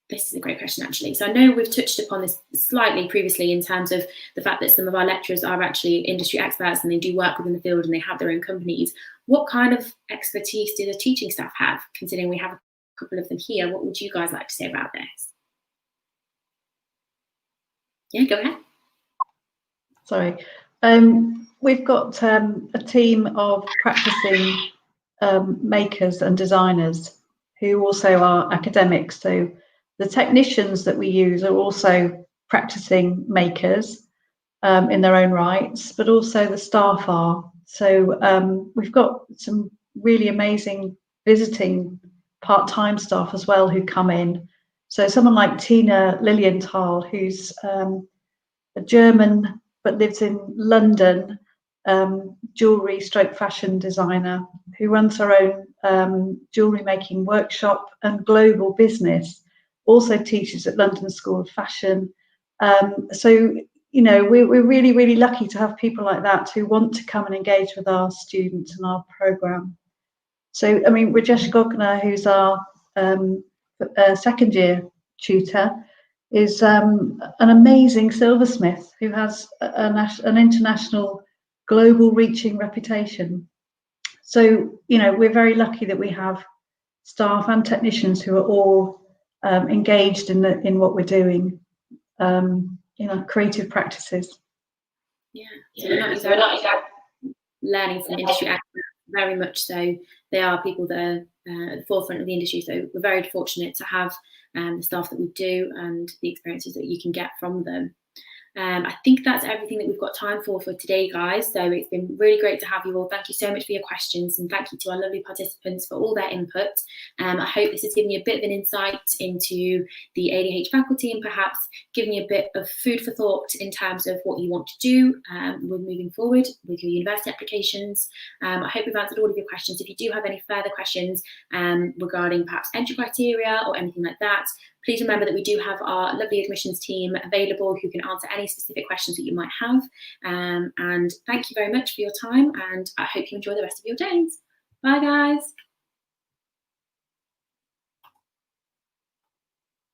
This is a great question, actually. So I know we've touched upon this slightly previously in terms of the fact that some of our lecturers are actually industry experts, and they do work within the field, and they have their own companies. What kind of expertise do the teaching staff have, considering we have a couple of them here? What would you guys like to say about this? Yeah, go ahead. Sorry. We've got a team of practicing makers and designers who also are academics. So the technicians that we use are also practicing makers in their own rights, but also the staff are. So we've got some really amazing visiting part-time staff as well who come in. So someone like Tina Lilienthal, who's a German but lives in London, jewellery stroke fashion designer, who runs her own jewellery making workshop and global business, also teaches at London School of Fashion. So, you know, we're really, really lucky to have people like that who want to come and engage with our students and our programme. So, I mean, Rajesh Gogna, who's our second year tutor, is an amazing silversmith who has an international global reaching reputation. So, you know, we're very lucky that we have staff and technicians who are all engaged in what we're doing in our creative practices. Yeah, so we're not exactly learning from the industry experts, very much so. They are people that are at the forefront of the industry, so we're very fortunate to have the staff that we do and the experiences that you can get from them. I think that's everything that we've got time for today, guys. So it's been really great to have you all. Thank you so much for your questions, and thank you to our lovely participants for all their input. I hope this has given you a bit of an insight into the ADH faculty and perhaps given you a bit of food for thought in terms of what you want to do with moving forward with your university applications. I hope we've answered all of your questions. If you do have any further questions regarding perhaps entry criteria or anything like that, please remember that we do have our lovely admissions team available who can answer any specific questions that you might have. And thank you very much for your time, and I hope you enjoy the rest of your days. Bye, guys.